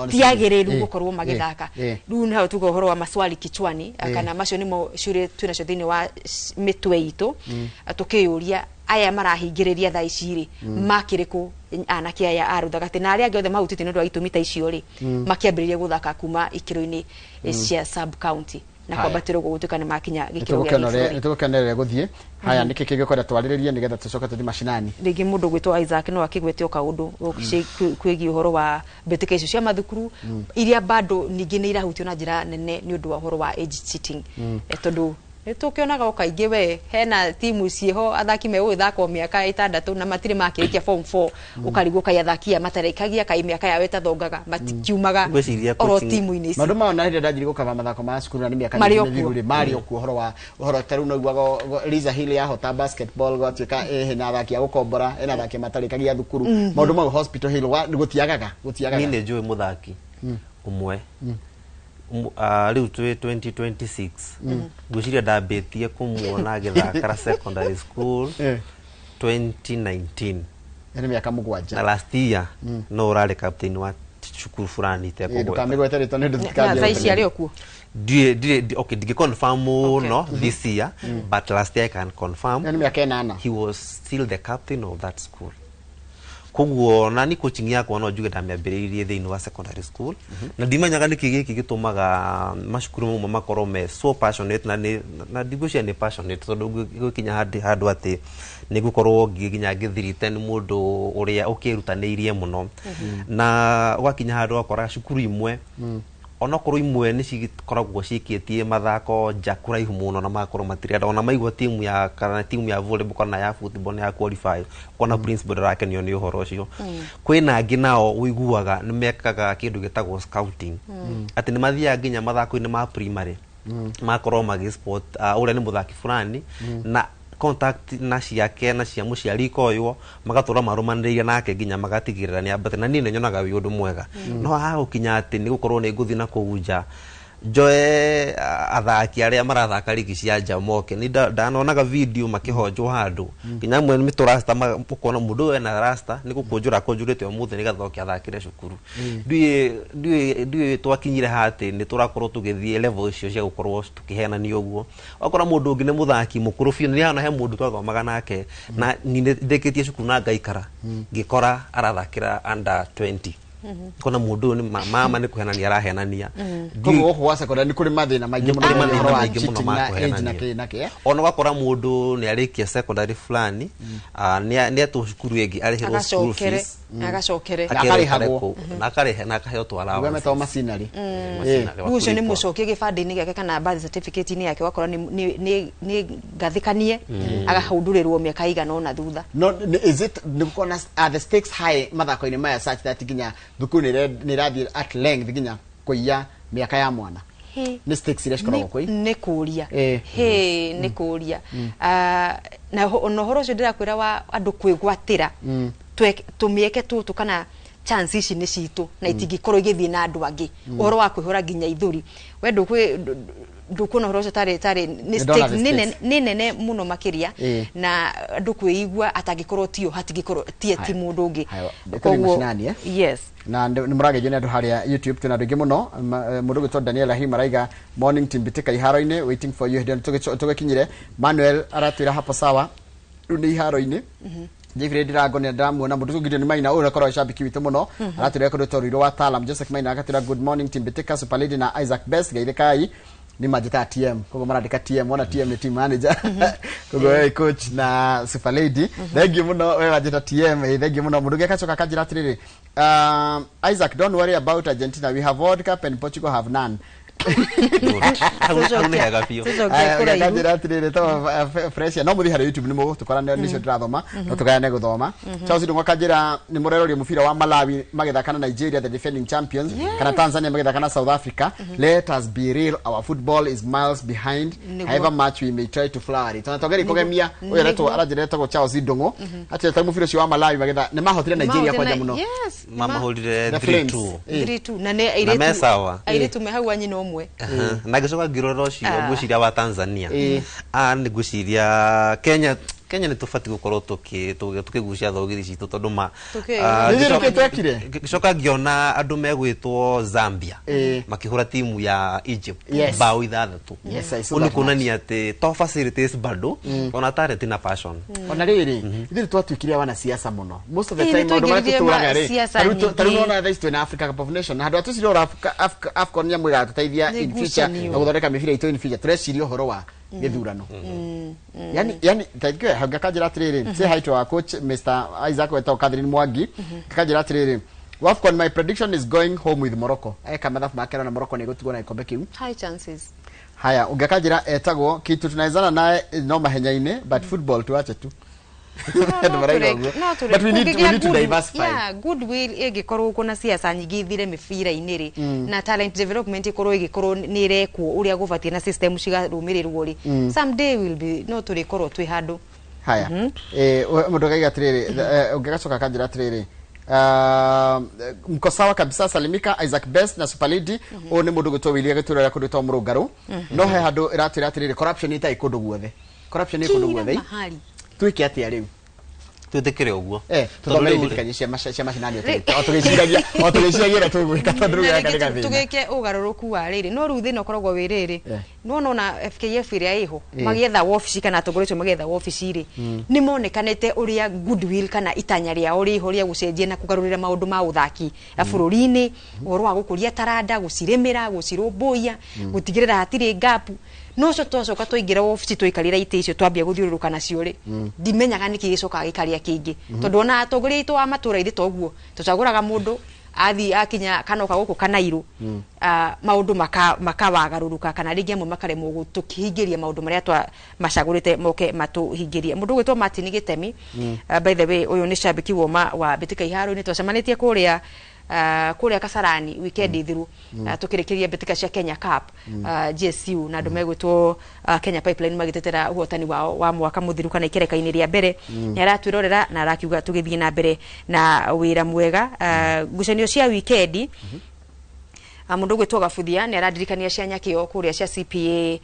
tiagiriru gukorwo magithaka riu naho tuko horo wa maswali kichwani kana macio nimo ciuria twinacio thini wa mitwe itu tukiyuria aya marahingiriria thaa iciri makiriku anake aya aruthaga ati na aria ange othe mahutite ni ndu wa itumita icio ri makiambiriria guthaka kuma ikiro-ini cia sub county na kwabatiro gutuka ni makinya gikiro gia nitugukenerera guthie haya niki kingikwenda twariririe nigetha tucoka tuthi mashinani rigi mundu gwitwo Isaac no akigwete o kaundu kwigi uhoro wa betika icio cia mathukuru iria bado ningi ni irahutio na njira nene ni undu wa uhoro wa age cheating tondu tukionaga ukaingi we hena timu cieho athaki me gwithaka miaka 6 na matire makirikia form 4 ukarigwo kai athakia matarekagia kai miaka ya weta thongaga matikiumaga oro timu-ini ici mandu maona hinde ndajiri gukava mathako ma cukuru na ni miaka mithuri mari okwo uhoro taru no igwago Liza Hill ya hota basketball gwatuika na athakia gukombora ena athakia matarekagia thukuru mandu ma hospital hill gutiagaga ni ne njui muthaki umwe riu 2026 guciria ndabetie kumuona agithakara secondary school 2019 ene miaka mugwanja na last year no urari captain wa cukuru fulani te kugweta ndukamigweta rito ni ndutikaje na thaisi ari okuo okay digi confirm no this year but last year I can confirm ene miaka 8 he was still the captain of that school koguo na ni coaching yako no njuge ndamiambiriirie thini wa secondary school na ndimenyaga niki giki gitumaga macukuru mo makoro me so passionate na ndigucia ni passionate tondu gukinya handu ati ni gukorwo nginya ngithirite ni mundu uria ukirutaniirie muno na gwakinya handu akora cukuru imwe onokorwo imwe ni cikoragwo cikitie mathako nja kuraihu muno na makorwo matiri ona maigwa timu ya kana timu ya volleyball kana ya football ya qualify kona principal rake ni uhoro ucio kwina angi nao uiguaga ni mekaga kindu gitagwo scouting ati ni mathia nginya mathako-ini ma primary makorwo magi sport uria ni muthaki fulani na contact na ciake na cia muciari koyo magatura marumaniriria nake nginya magatigirira ni abate na nini nyonaga wi undu mwega no ha ukinya ati ni gukorwo ni nguthi na kuunja joe athaki aria marathaka ligi cia jamoke ni ndanonaga video makihonjwo handu nginya mwe ni turasta mukona mundu ena rasta ni gukunjura kunjurite omuthe ni gathoki athakire cukuru ndui twakinyire hati ni turakorwo tugithie level icio cia gukorwo tukihenania uguo okora mundu ungi ni muthaki mukuru fiu ni hana he mundu twathomaga nake na ni ndeketie cukuru na ngaikara ngikora arathakira under 20 kona mundu ni mama ni kuhenania arahenania koguo kwa secondary ni kuri mathina maingi muno ma kuhenania ona wakora mundu ni arikia secondary fulani ni atucukuru egi arihirwo school fees agacokere na akaheo twara we meta masinari ucio ni mucokie gibandi-ini giake kana birth certificate-ini yake wakora ni gathikanie agahundurirwo miaka igana ona thutha no is it nikona are the stakes high mathako-ini maya such that ginya thukuru ni rathi at length ginya kuiya miaka ya mwana ni stakes ile shikora koi ni kuria ni kuria na horo cio ndirakwira wa andu kwigwatira tumieke tutu kana chance ici ni citu na itingikorwo igithii na andu angi uhoro wa kwihura nginya ithuri we ndukuna horo tare ni stake ni nene muno makiria na andu kwigua atangikorwo tio hatingikorwo tie ti mundu ungi koguo yes na ni murageje ni andu haria YouTube tuna ndingi muno mundu gwitwa Daniel Himaraiga morning team bitika iharo-ini waiting for you hedion tugekinyire Manuel aratwira hapo sawa ni iharo-ini Jeffrey Dirago ni ndamuona mundu ngire ni maina ura korwo shabiki witu muno aratwira ko toriro wa Talam Joseph Maina agatira good morning team bitika Super Lady na Isaac Best gaire kai ni majeta TM kogo marandika TM ona TM ni team manager kogo wewe coach na Super Lady thank you muno wewe majeta TM thank you muno mundu gekacoka kanjira atiriri Isaac, don't worry about Argentina, we have World Cup and Portugal have none. Fresh no muthi hari YouTube ni mugo tukorana ni cio ndirathoma no tukayane guthoma Chelsea ndungwa kanjira ni murerori mufira wa Malawi magethakana Nigeria the defending champions kana Tanzania magethakana South Africa. Let us be real, our football is miles behind however much we may try to flourish. Tunatogeri kogemia uyo reto arajereta go Chelsea ndungu ati ta mufira cio wa Malawi magetha ni mahotire Nigeria kwanja muno mama holdire 3-2 na ne airetu mehawa nyino mwe na gicoka ngiroro cio ngwiciria wa Tanzania ni ngwiciria Kenya ni tufati gukorwo tukigucia thogiri citu tondu ma gicoka ngiona andu megwitwo Zambia makihura timu ya Egypt bao 6 uni kunania ati to facilities bado ona talent na passion ona riri ithiru twatuikiria wana siasa muno most of the time andu mara tuturaga ri tarunona tha istu in Africa Cup of Nations handu atucirora AFCON ya mwiga tutaithia in future na guthondeka mibira itu in future tureciria uhoro wa githurano yani taikwe hanga kanjira atiriri say hi to our coach Mr. Isaac Weto Catherine Mwangi kanjira atiriri AFCON my prediction is going home with Morocco kama mathafu makera na Morocco ni gutigwo na ikombe kiu high chances haya ungekanjira etagwo kitu tunaizana naye no mahenya-ine but football tuache tu but we need to diversify. Yeah, goodwill igikorwo kuna siasa nyingi thire mibira iniri na talent development ikorwo igikorwo ni rekwo uria gubatie na system cigarumirirwo ri someday will be no turikorwo twi handu haya mundu gaiga atiriri ungegacoka kanjira atiriri mko sawa kabisa Salimika Isaac Best na Super Lady ni mundu gutwilia giturira kundu murungaru no he handu iratira atiriri corruption ita ikundu guothe twike atia riu tuthikire uguo tuthomere thikanyisha mashinani otugiciagira tugwika tondu ya kana thina tugike ugaruruku wa riri no ru thina korogwo wiriri no na FKF iria iho magietha office kana atongoretio magietha office ri ni monekanete uria goodwill kana itanya ria uri iho ria gucenjia na kugarurira maundu ma uthaki bururi-ini uhoro wa gukuria taranda gucirimira gucirumbuia gutigirira hatiri gap no so twacoka twaingira office twikarira ite icio twambia guthiururuka nacio ri ndimenyaga niki gicoka gikaria kingi tondu ona atongoria itu wa matura ithi toguo tucaguraga mundu athi akinya kanoka guku kanairu maundu makawagaruruka kana ringi amwe makaremwo gutukihingiria maundu maria twa macagurite moke matuhingirie mundu gwitwo Martin Gitemi by the way uyu ni shabiki woma wa Bitika Iharo ni twacemanitie kuria Kasarani weekend thiru tukirikiria Bitika cia Kenya Cup GSU na andu megwitwo Kenya Pipeline magitetera uhotani wao wa mwaka muthiru kana ikereka-ini ria mbere ni aratwirorera na arakiuga tugithie na mbere na wira mwega ngucanio cia weekend mundu gwitwo Gabuthia ni aradirikania cia Nyakio kuria cia CPA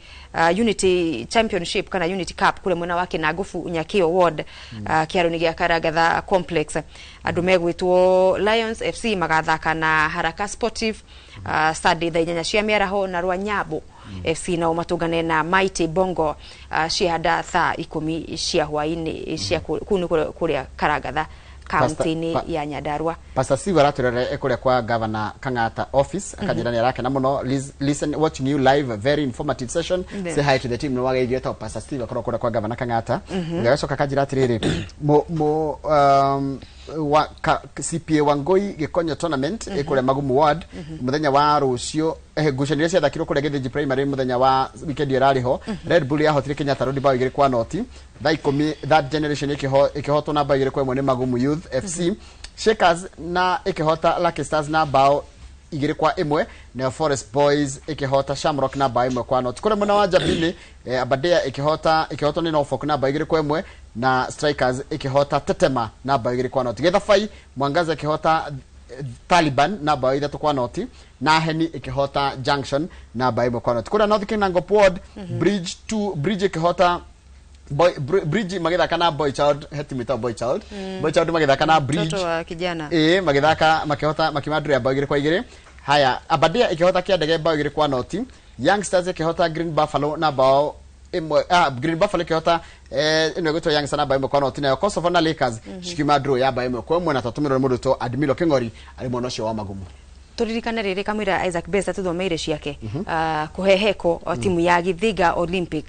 Unity Championship kana Unity Cup kule mwena wake na Ngufu Nyakio Ward kiaro-ini gia Karagatha Complex andu megwitwo Lions FC magathaka na Haraka Sportive Saturday thaa 8 cia miaraho na Rwanyabo FC na matungane na Mighty Bongo ciada thaa 10 cia hwaini cia kunu kuria Karagatha county ya Nyandarua. Pastor Siva raturere kuria kwa governor Kang'ata office akajirani yake na muno listen watching you live very informative session say hi to the team no wage yeto Pastor Siva kuria kwa governor Kang'ata ngacoka kajira atiriri wa CPA Wangoi Gikonyo tournament ikuria Magumu ward muthenya wa rucio ngucanire cia thakiro kuria Githinji primary muthenya wa weekend irariho Red Bull yahotire Kenyatta Road bao igiri kwa noti thaa 10 that generation ikihotwo na bao igiri kwa imwe ni Magumu Youth FC Shakers na ikihota Lucky Stars na bao igiri kwa imwe na Forest Boys ikihota Shamrock na bao imwe kwa noti kuria mwana wa Jabini Abadea ikihota ni Norfolk na bao igiri kwa imwe na Strikers ikihota Tetema na bao igiri kwa noti Getha Fai Mwangaza ikihota Taliban na bao 3 kwa noti na Heni ikihota Junction na bao imwe kwa noti kuria North Kinango Ward Bridge ikihota Bridge magethaka na Boy Child hetimita Boy Child magethaka na Bridge mtoto wa kijana magethaka makihota makimadru ya bao igiri kwa igiri haya Abadea ikihota Kiadege bao igiri kwa noti Youngsters ikihota Green Buffalo na bao Green Buffalo ikihota inegotwa Youngsters na bao imwe kwa noti na Kosovo na Lakers shikimadru ya bao imwe kwa imwe na tatumiro mundu to Admilo Kingori ali mwonocio wa Magumu turirikane riri kamwira Isaac Besa tuthomeire ciake kuheheko timu ya Githiga Olympic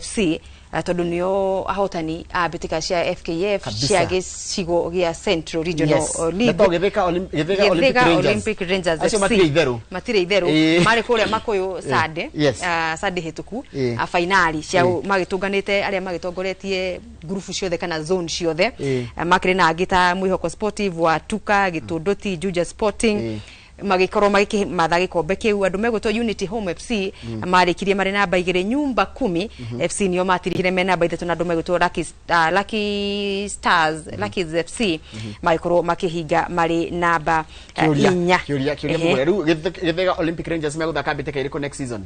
FC tondu nio ahotani a bitika cia FKF cia gicigo gia Central Regional League Githiga Olympic Rangers FC matire itheru mari kuria makoyo sade hetuku a finali cia magitunganite aria magitongoretie grupu ciothe kana zone ciothe makire na agita Mwihoko Sportive wa Tuka Gitundoti Juja Sporting magikorwo mathagi gikombe kiu andu megutwo Unity Home FC marikirie mari namba 2 nyumba 10 FC nio matirikire me namba 3 na andu megutwo Lucky Stars Lucky FC magikorwo makihinga mari namba 4 kiuria mugore Githiga Olympic Rangers meguthaka mbite kairiko next season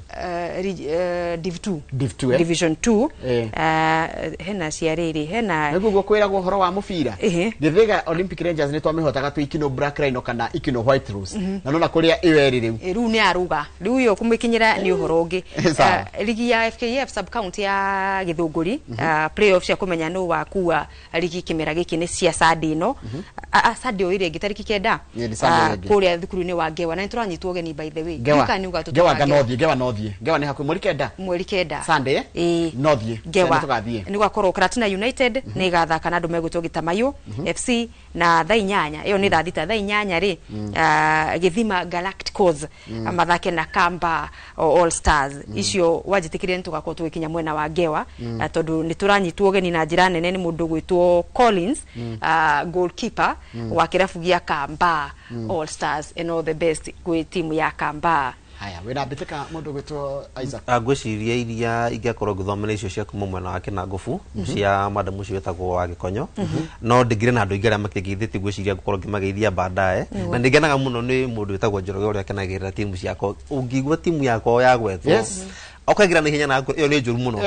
Division 2 hena ciariri hena niguo kwiragwo horo wa mubira Githiga Olympic Rangers ni twamihotaga twikino Black Rhino kana ikino White Rose na nona kuria iweri riu ni aruga riu yo kumikinyira ni uhoro ungi ligi ya FKF sub county ya Githunguri playoff cia kumenya no wakua ligi kimera giki ni cia sadi no sadi o ire gitariki kenda kuria thukuru ni wa Gewa na turanyitwo geni by the way ni uga nothie Gewa ni haku mweri kenda Sunday nothie Gewa ni gwakorwo Karatina United ni gathaka na andu megutwo Gitamayo FC na thainyanya iyo ni thita thainyanya ri Githima Galacticos mathake na Kamba All Stars icio wajitikirie ntugakorwo tugikinya mwena wa Gewa tondu ni turanyitwo geni na njira nene ni mundu gwitwo Collins goalkeeper wa kirafu gia Kamba All Stars and all the best gwi timu ya Kamba. Haya wena bitika mundu gwitwo Isaac agwiciria iria ingiakorwo ngithomera icio cia kuma mwena wa Kinangofu cia madamu cio wetagwo wa Gikonyo no ndigire na andu ingira makigithiti gwiciria gukorwo ngimageithia baadaye na ndigenaga muno ni mundu wetagwo Njoroge uria akenagirira timu ciako ungigwa timu yako ya gwetwo okagira ni hinya na iyo ni njuru muno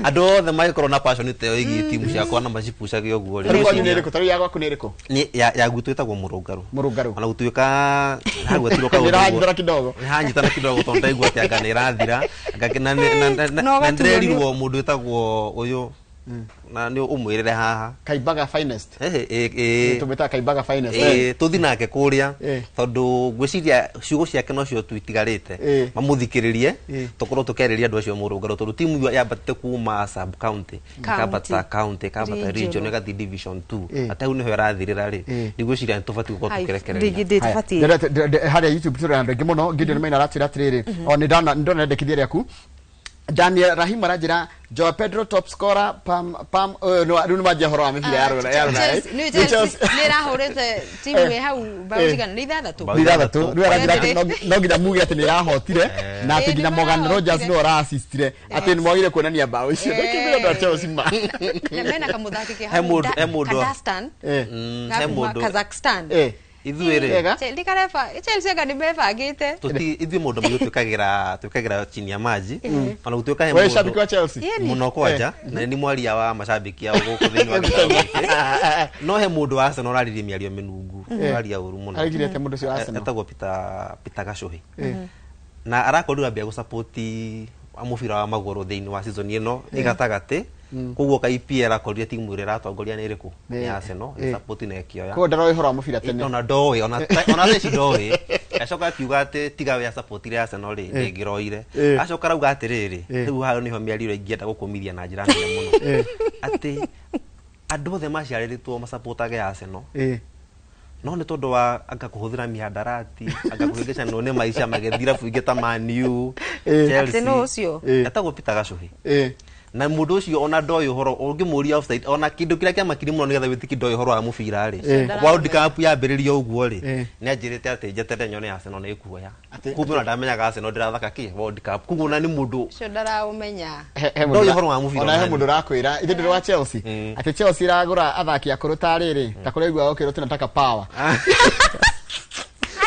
andu othe magikorwo na passion te igi timu ciako na macipucaga uguo ri ni riko tari yagwa kuniriko ni ya gutu wetagwo Murungaru ona gutuika hagwetiro ka ndiranyitana kidogo hanyitana kidogo tonda igwa ati anga ni rathira ngakena na ndirerirwo mundu wetagwo uyu na ni umwirire haha Kaibaga Finest tumeta Kaibaga Finest tuthi nake kuria tondu gwiciria ciugo ciake no cio twitigarite mamuthikiririe tukorwo tukeriria andu acio Murungaro tondu timu ya batite kuma sub county kabata region gathi division 2 atau niho rathirira ri ndigwiciria tufati gukorwo tukirekereria haria YouTube turi andu ngi muno Gideon Maina ratira atiriri o ni ndona ndekithia riaku Daniel Rahim arajira Joe Pedro top scorer pam no riu maje horo amithira yaro ni rahurite timu we hau bautigana ni thathatu riu arajira no nginya mugi ati ni rahotire na ati nginya Morgan Rogers no ra assistire ati ni mogire kuonania bao icio ndikibira ndo Chelsea ma mena kamuthaki ke Kazakhstan Kazakhstan ithuire ndikarefa Chelsea ga nimebagite tuti ithu mundu twikagira chini ya maji ona gutuika wewe shabiki wa Chelsea muno kwaja na ni mwaria wa mashabiki ao guku thini wa no he mundu wa Arsenal arariri miario minungu aria uru muno arigirete mundu cio Arsenal etagwo Peter Gashuhi na arakorwo ambia gusupport amufira wa maguru thini wa season ino igatagate kuguo ka EPL akorire timu ire ratongoria ni iriku ni Arsenal support na ekioya ko ndaro ihora mufira tene ona ndoi ona theci ndoi acoka kiuga ati tiga we support ire Arsenal ri ngiroire acoka rauga atiriri riu hayo niho miariro ingienda gukumithia na njira nene muno ati andu othe maciariritwo masupportage Arsenal no ni tondu wa anga kuhuthira mihadarati anga kuhingisha none maisha magethira fuigeta Man U Chelsea etagwo Peter Gashuhi na mundu ucio ona ndoi horo ungimuria offside ona kindu kiria kia makiri muno nigetha witiki ndoi horo wa mubira ri World Cup yambiririo uguo ri ni anjirite ati njetere nyone Arsenal na ikuoya kumbe na ndamenyaga Arsenal ndirathaka ki World Cup kuguo na ni mundu ucio ndara umenya ndoi horo wa mubira ona he mundu rakwira ithe ndiro wa Chelsea ati Chelsea iragura athaki akuru tariri takore igwa okiro tunataka power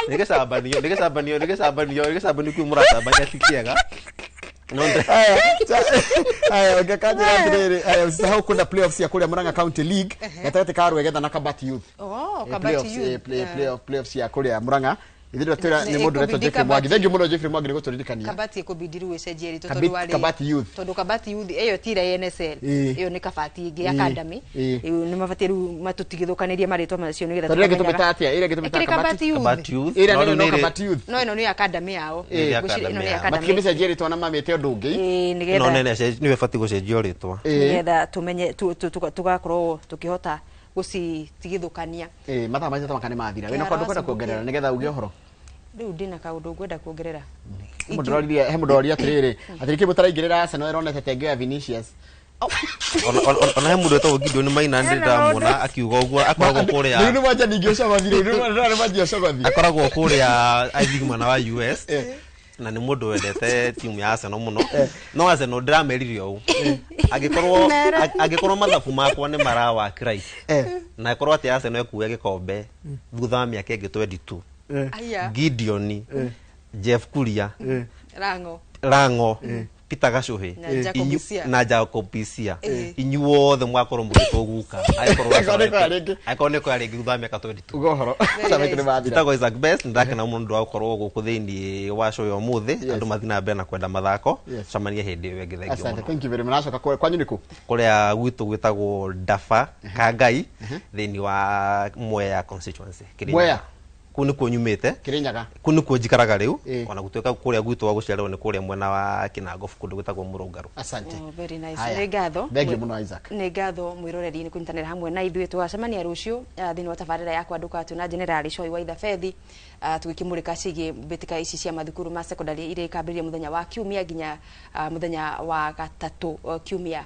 nigesabanio kumurata banyatikiaga aya ngakajira atiriri usisahau kuna playoffs ya kule Murang'a County League yatate ka Rwegetha na Kabati Youth Kabati Youth playoffs ya kule Murang'a Ithiro tira ni mundu reto Jeffrey Mwangi. Thank you muno Jeffrey Mwangi nigo turirikania. Kabati ikubidiru wecenjie rito tondu wari. Kabati Youth. Tondu Kabati Youth iyo tira NSL. Iyo ni Kabati ingi academy. Iyo ni mabatiru matutigithukanirie maritwa macio nigetha. Tondu gitubita atia ire gitubita Kabati Youth. Ire no Kabati Youth. No ni academy yao. Ino ni academy. Makimecenjie ritwa na mamete undu ungi. Nigetha. No ni webati gucenjio ritwa. Nigetha tumenye tugakorwo tukihota gucitigithukania mathaa macio tamakane mathira wena kwandu kwenda kuongerera nigetha uge horo riu ndina kaundu ngwenda kuongerera he mundu atiriri atiriki mutaraingirira Arsenal ironete tenge ya Vinicius ona he mundu etagwo Gideon Maina ndamwona akiuga uguo akoragwo kuria ni mwanja ningi ucogothire ni mwanja ucogothire akoragwo kuria I think mwana wa US na ni mundu wendete timu ya Arsenal muno no Arsenal ndrameririe u agikorwo mathabu makwa ni marawa right na akorwo ati Arsenal ekuya gikombe thutha wa miaka ingi 22 Gideon Jeff Kuria Rango Peter Gacuhi na Jacob Pisia inyuothe mwakorwo mugitwo guka aikorwo ari thutha wa miaka 22 ugohoro sabe kile bathira tago Isaac Best ndakena mundu akorwo guku thiini wa show yo muthi andu mathina mbere na kwenda mathako camania hindi yo ngithengio asante thank you very much acoka kwanyu niku kuria gwitu gwitagwo Dafa Kangai thiini wa Mwea constituency Mwea kuni kunyumite Kirinyaga kuni kujikaraga riu ona gutweka kuria gwitu wa gucererwo ni kuria mwena wa Kinango kundu gwitagwo Murungaru asante very nice ni ngatho thank you muno Isaac ni ngatho mwiroreri ni kunyitanira hamwe na ithuĩ twacemania rucio thini wa tabarĩra ya kwanduka tuna general Choi wa Fethi tugikimurika cigie mbitika ici cia mathukuru ma secondary ire ikambĩrĩria muthenya wa kiumia nginya muthenya wa gatatu kiumia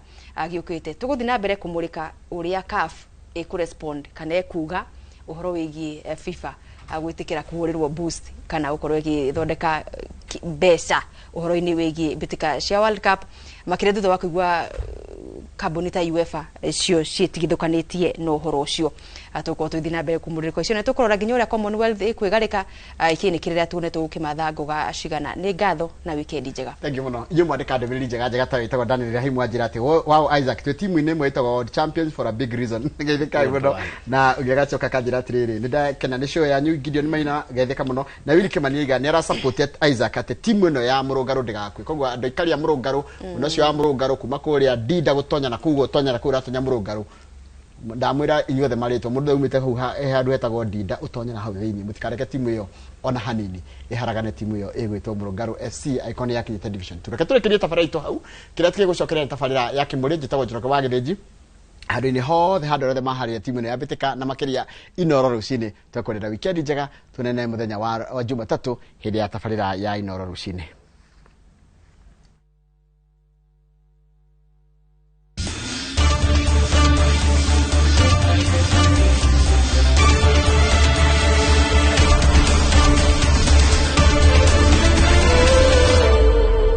giukite tuguthi na mbere kumurika uria CAF ikurespond kana ekuga uhoro wigie FIFA agwitikira kuhurirwo boost kana ukorwo igithondeka mbeca uhoro-ini wigie mbitika cia World Cup makire thutha wa kuigua kambuni ta UEFA cio citigithukanitie no uhoro ucio atuko tuthi na mbere kumurika icio na tukorora nginya uria Commonwealth ikwigarika ikini kirira tune tukimatha ngoga cigana ni ngatho na weekend njega thank you muno iyo mwandika ndemiri njega ta itagwo Daniel Rahimu anjira ati wow Isaac twe timu ine mwetagwo world champions for a big reason ngeithika muno na ugegacoka kanjira atiriri nda kena ni show yanyu Gideon Maina geithika muno na Willy Kimaniga ni ara support Isaac ati timu ino ya Murungaru ndigakwe koguo andu ikari ya Murungaru unocio wa Murungaru kuma kuria Dida gutonya na kuguo tonya na kuria tonya Murungaru ndamwira inyuothe maritwo mundu umite hau handu hetagwo Dida utonya na hau thiini mutikareke timu iyo ona hanini iharagane timu iyo igwitwo Murungaru FC icon ya Kinyita division tureke turekerie tabarĩra itu hau kiria tugigucokerera tabarĩra ya Kimuri njitagwo Njoroge wa Githĩnji handu-ini hothe handu rothe maharĩria timu ino ya Mbitika na makiria Inoro rucini twekwendera weekend njega tunene muthenya wa Jumatatu hindi ya tabarĩra ya Inoro rucini.